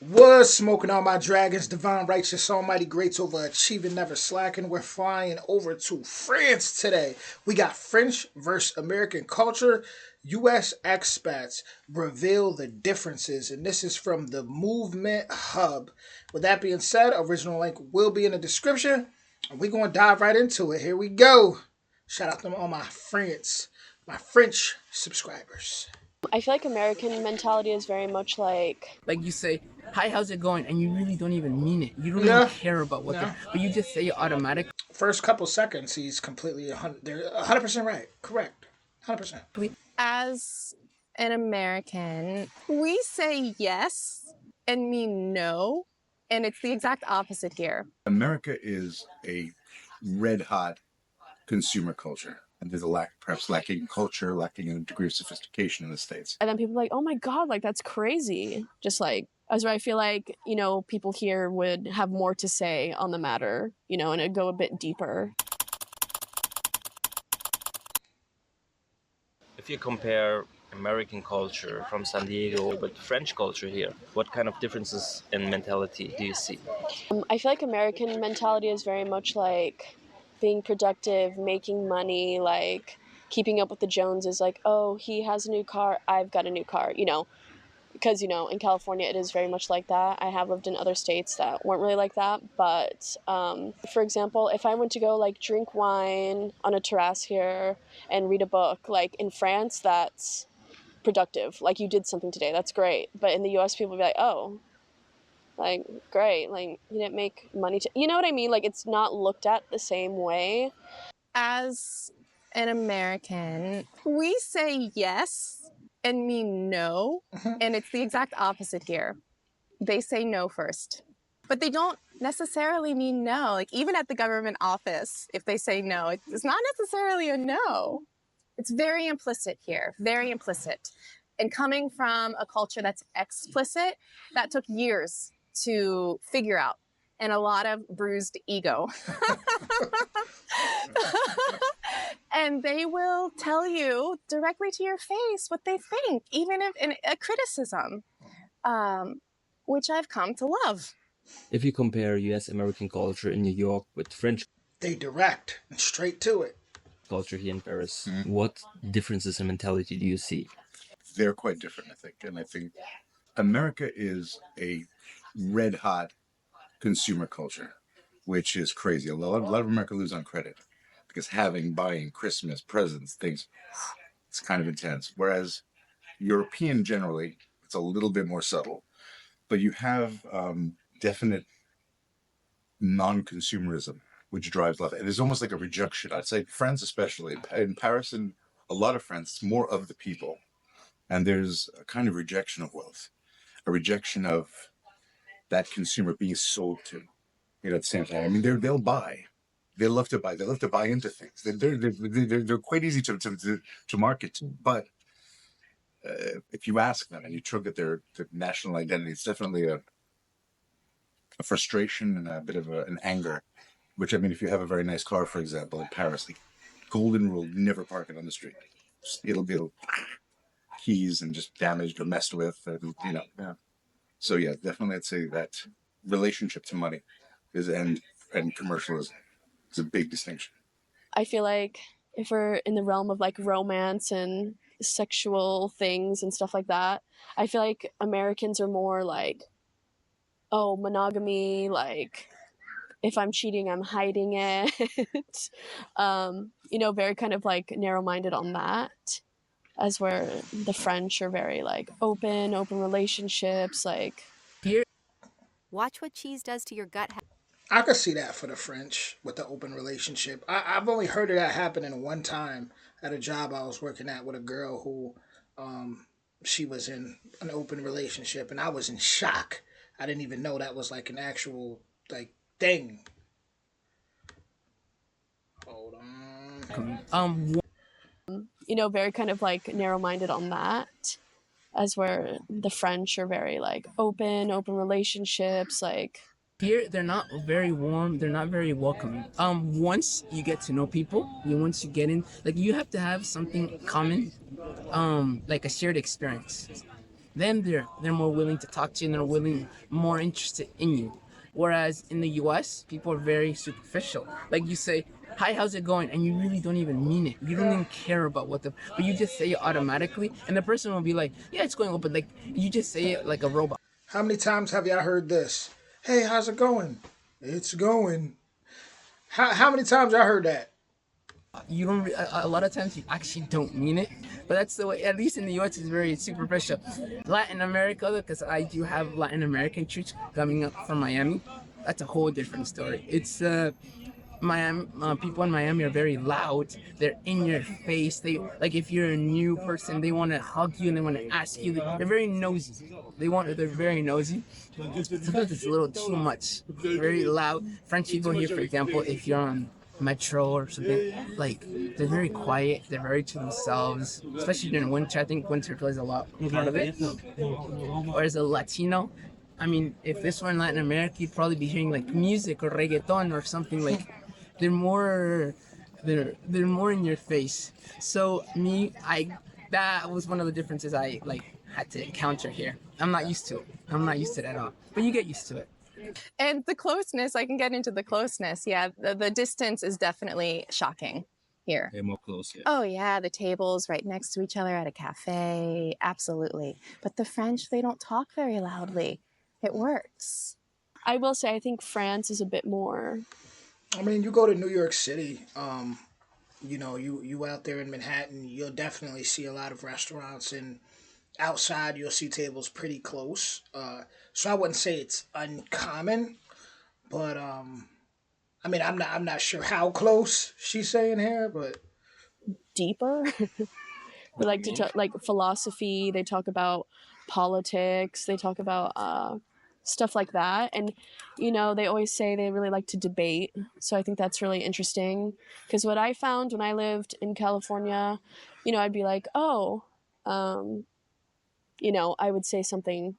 Was smoking all my dragons, divine, righteous, almighty, greats, overachieving, never slacking. We're flying over to France today. We got French versus American culture. U.S. expats reveal the differences, and this is from the Movement Hub. With that being said, original link will be in the description. And we're going to dive right into it. Here we go. Shout out to all my French subscribers. I feel like American mentality is very much like you say, hi, how's it going? And you really don't even mean it. You don't even Yeah, care about what yeah. but you just say it automatically. First couple seconds, he's completely 100. They're 100% right. Correct. 100%. As an American, we say yes and mean no, and it's the exact opposite here. America is a red hot consumer culture, and there's perhaps lacking culture, lacking a degree of sophistication in the States. and then people are like, oh my God, like that's crazy. Just like, as where I feel like, people here would have more to say on the matter, and it'd go a bit deeper. If you compare American culture from San Diego with French culture here, what kind of differences in mentality do you see? I feel like American mentality is very much like being productive, making money, like keeping up with the Joneses, like, oh, he has a new car, I've got a new car, because, in California, it is very much like that. I have lived in other states that weren't really like that. But, for example, if I went to go, like, drink wine on a terrace here and read a book, like, in France, that's productive. Like, you did something today. That's great. But in the U.S., people would be like, oh, like, great. Like, you didn't make money. You know what I mean? Like, it's not looked at the same way. As an American, we say yes and mean no, and it's the exact opposite here. They say no first, but they don't necessarily mean no. Like, even at the government office, if they say no, it's not necessarily a no. It's very implicit here, very implicit. And coming from a culture that's explicit, that took years to figure out, and a lot of bruised ego. And they will tell you directly to your face what they think, even if in a criticism, which I've come to love. If you compare US American culture in New York with French They direct and straight to it. culture here in Paris, what differences in mentality do you see? They're quite different, I think. And I think America is a red hot consumer culture, which is crazy. A lot of America lives on credit because buying Christmas presents, things, it's kind of intense. Whereas European generally, it's a little bit more subtle, but you have definite non-consumerism, which drives love. And it's almost like a rejection. I'd say France, especially in Paris and a lot of France, it's more of the people. And there's a kind of rejection of wealth, a rejection of that consumer being sold to. At the same time, I mean, they'll buy. They love to buy. They love to buy into things. They're quite easy to market to. But if you ask them and you tug at their national identity, it's definitely a frustration and a bit of an anger. Which, I mean, if you have a very nice car, for example, in Paris, like golden rule: never park it on the street. It'll be keys and just damaged or messed with. Yeah. So yeah, definitely, I'd say that relationship to money is and commercialism is a big distinction. I feel like if we're in the realm of like romance and sexual things and stuff like that, I feel like Americans are more like, oh, monogamy, like if I'm cheating, I'm hiding it. Very kind of like narrow minded on that. As where the French are very like open relationships, like Here, Watch what cheese does to your gut. I could see that for the French with the open relationship. I've only heard of that happening one time at a job I was working at with a girl who she was in an open relationship, and I was in shock. I didn't even know that was like an actual like thing. Hold on. very kind of like narrow minded on that. As where the French are very like open relationships, like here, they're not very warm. They're not very welcoming. Once you get to know people, once you get in, like you have to have something common, like a shared experience. then they're more willing to talk to you and more interested in you. Whereas in the US, people are very superficial. Like you say, hi, how's it going? And you really don't even mean it. You don't even care about but you just say it automatically. And the person will be like, yeah, it's going well, but like, you just say it like a robot. How many times have y'all heard this? Hey, how's it going? It's going. How many times y'all heard that? You don't, a lot of times you actually don't mean it, but that's the way, at least in the US, it's very superficial. Latin America, because I do have Latin American troops coming up from Miami, that's a whole different story. It's, Miami, people in Miami are very loud. They're in your face. They like if you're a new person, they want to hug you and they want to ask you. They're very nosy. They're very nosy. Sometimes it's a little too much. Very loud. French people here, for example, if you're on metro or something, like they're very quiet. They're very to themselves. Especially during winter. I think winter plays a lot part of it. Whereas a Latino, I mean, if this were in Latin America, you'd probably be hearing like music or reggaeton or something like. They're more, they're more in your face. So that was one of the differences I like had to encounter here. I'm not used to it. I'm not used to it at all. But you get used to it. And the closeness, I can get into the closeness. Yeah, the distance is definitely shocking here. They're more close, yeah. Oh, yeah, the tables right next to each other at a cafe. Absolutely. But the French, they don't talk very loudly. It works. I will say, I think France is a bit more. I mean, you go to New York City, you out there in Manhattan, you'll definitely see a lot of restaurants, and outside you'll see tables pretty close. So I wouldn't say it's uncommon, but I mean, I'm not sure how close she's saying here, but Deeper. They like to talk like philosophy. They talk about politics. They talk about stuff like that. And they always say they really like to debate. So I think that's really interesting. Because what I found when I lived in California, I'd be like, oh, I would say something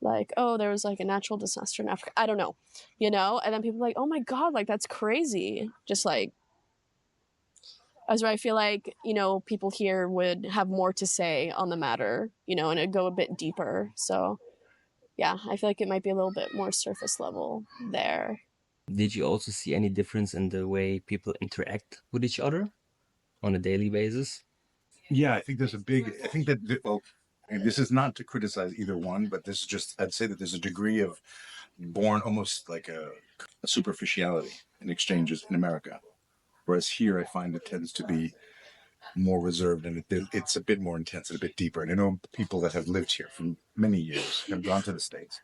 like, oh, there was like a natural disaster in Africa. I don't know, and then people are like, oh my God, like that's crazy. Just like, as where I feel like, people here would have more to say on the matter, and it'd go a bit deeper. So, yeah, I feel like it might be a little bit more surface level there. Did you also see any difference in the way people interact with each other on a daily basis? Yeah, I think I think that, well, and this is not to criticize either one, but this is just, I'd say that there's a degree of born almost like a superficiality in exchanges in America. Whereas here, I find it tends to be more reserved and it's a bit more intense and a bit deeper. And I know people that have lived here for many years have gone to the States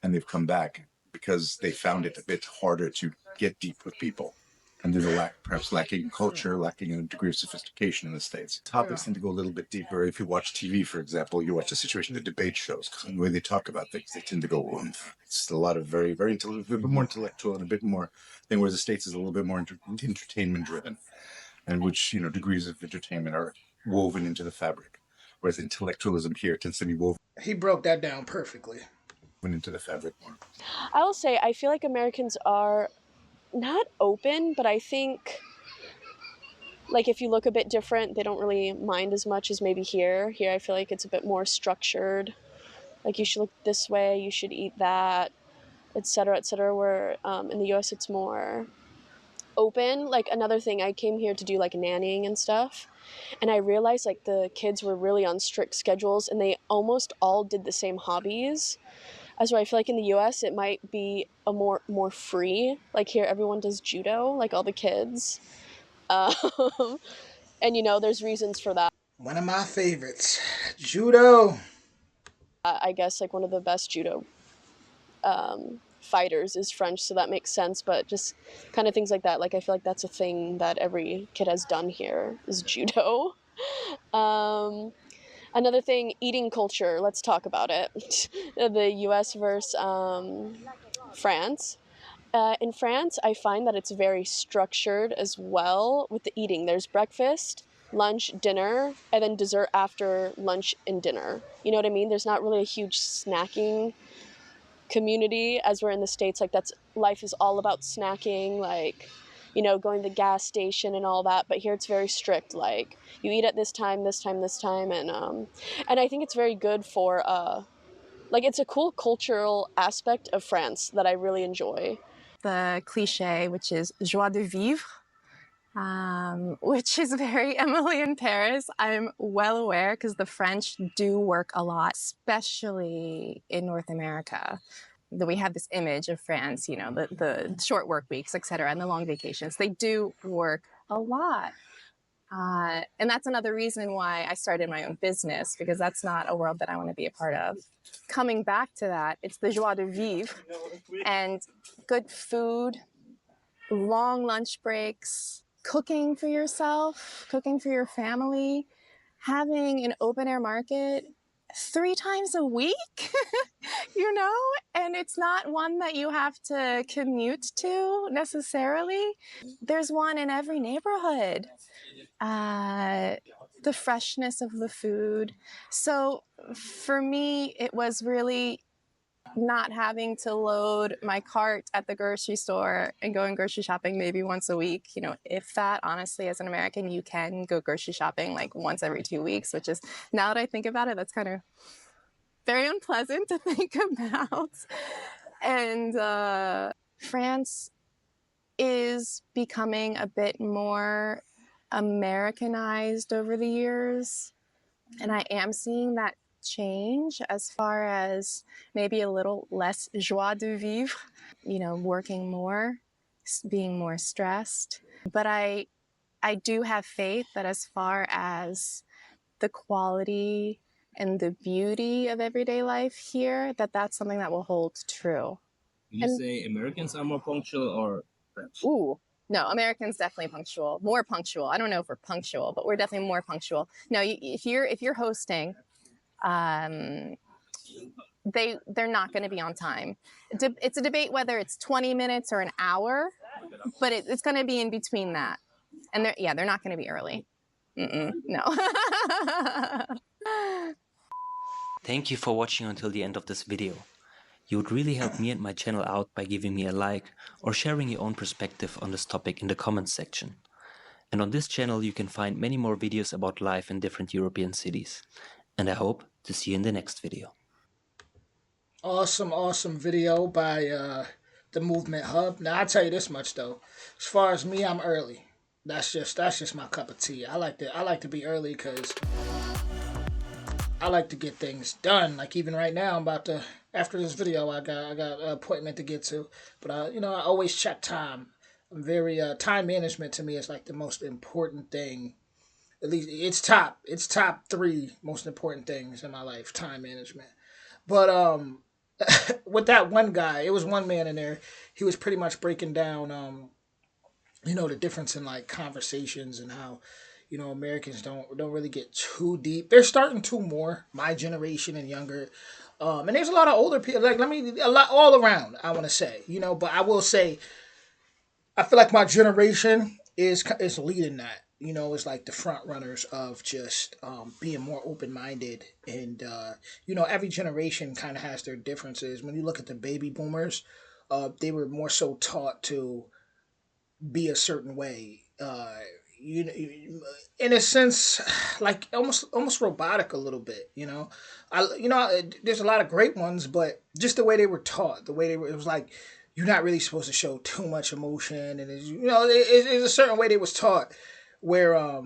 and they've come back because they found it a bit harder to get deep with people. And there's perhaps lacking culture, lacking a degree of sophistication in the States. Topics tend to go a little bit deeper. If you watch TV, for example, you watch the situation, the debate shows, the way they talk about things, they tend to go, it's a lot of very, very, a bit more intellectual and a bit more thing, whereas the States is a little bit more entertainment driven, and which, degrees of entertainment are woven into the fabric. Whereas intellectualism here tends to be woven he broke that down perfectly. into the fabric more. I will say, I feel like Americans are not open, but I think, like, if you look a bit different, they don't really mind as much as maybe here. Here, I feel like it's a bit more structured. Like, you should look this way, you should eat that, etc., etc., where in the US it's more open. Like, another thing, I came here to do like nannying and stuff, and I realized like the kids were really on strict schedules and they almost all did the same hobbies, as where I feel like in the US it might be a more free. Like here everyone does judo, like all the kids, um, and there's reasons for that. One of my favorites, judo. I guess like one of the best judo fighters is French, so that makes sense. But just kind of things like that. Like I feel like that's a thing that every kid has done here is judo. Um, Another thing, eating culture. Let's talk about it. The U.S. versus France. In France, I find that it's very structured as well with the eating. There's breakfast, lunch, dinner, and then dessert after lunch and dinner. You know what I mean? There's not really a huge snacking community as we're in the States. Like life is all about snacking. Like going to the gas station and all that. But here it's very strict. Like, you eat at this time, this time, this time, and I think it's very good for like, it's a cool cultural aspect of France that I really enjoy. The cliche, which is joie de vivre, which is very Emily in Paris. I'm well aware because the French do work a lot, especially in North America. That we have this image of France, the short work weeks, etc., and the long vacations. They do work a lot. And that's another reason why I started my own business, because that's not a world that I want to be a part of. Coming back to that, it's the joie de vivre and good food, long lunch breaks, cooking for yourself, cooking for your family, having an open air market 3 times a week, and it's not one that you have to commute to necessarily. There's one in every neighborhood. The freshness of the food. So for me, it was really not having to load my cart at the grocery store and going grocery shopping maybe once a week. If that, honestly, as an American, you can go grocery shopping like once every 2 weeks, which is, now that I think about it, that's kind of very unpleasant to think about. And France is becoming a bit more Americanized over the years. And I am seeing that change as far as maybe a little less joie de vivre, working more, being more stressed. But I do have faith that as far as the quality and the beauty of everyday life here, that's something that will hold true. You say Americans are more punctual or French? Ooh, no, Americans definitely punctual, more punctual. I don't know if we're punctual, but we're definitely more punctual. No, if you're hosting, they're not going to be on time. It's a debate whether it's 20 minutes or an hour, but it's going to be in between that. And they're not going to be early. No. Thank you for watching until the end of this video. You would really help me and my channel out by giving me a like or sharing your own perspective on this topic in the comments section. And on this channel you can find many more videos about life in different European cities. And I hope to see you in the next video. Awesome video by the Movement Hub. Now I'll tell you this much though. As far as me, I'm early. That's just my cup of tea. I like to be early because I like to get things done. Like even right now, I'm about to, after this video, I got an appointment to get to. But I always check time. I'm very time management to me is like the most important thing. At least it's top 3 most important things in my life. Time management. But with that one guy, it was one man in there. He was pretty much breaking down the difference in like conversations and how Americans don't really get too deep. They're starting to more, my generation and younger. And there's a lot of older people, like a lot all around, I want to say, but I will say I feel like my generation is leading that. It's like the front runners of just being more open minded, and every generation kind of has their differences. When you look at the baby boomers, they were more so taught to be a certain way. In a sense, like almost robotic a little bit. There's a lot of great ones, but just the way they were taught, it was like you're not really supposed to show too much emotion, and it's a certain way they was taught where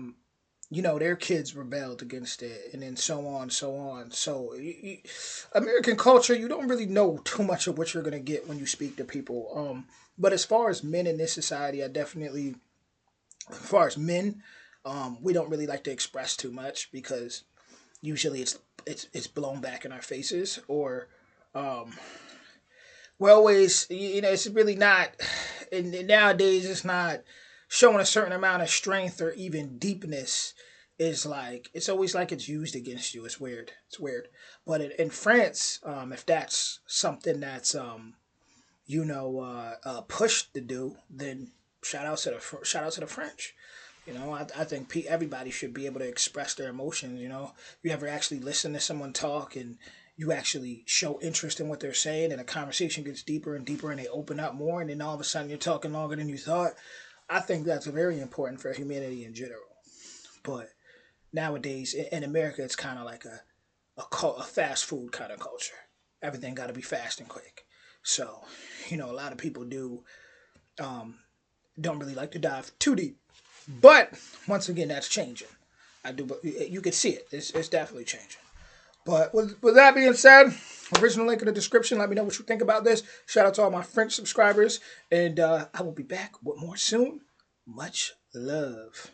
their kids rebelled against it, and then so on, so on. So American culture, you don't really know too much of what you're gonna get when you speak to people. But as far as men in this society, as far as men, we don't really like to express too much because usually it's blown back in our faces, or we're always, it's really not. And nowadays, it's not showing a certain amount of strength or even deepness. Is like it's always like it's used against you. It's weird. But in France, if that's something that's pushed to do, then shout out to the French. I think everybody should be able to express their emotions. You ever actually listen to someone talk and you actually show interest in what they're saying, and the conversation gets deeper and deeper, and they open up more, and then all of a sudden you're talking longer than you thought. I think that's very important for humanity in general. But nowadays in America, it's kind of like a fast food kind of culture. Everything got to be fast and quick. So, a lot of people um, don't really like to dive too deep. But once again, that's changing. I do, but you can see it. It's definitely changing. But with that being said, original link in the description. Let me know what you think about this. Shout out to all my French subscribers, and I will be back with more soon. Much love.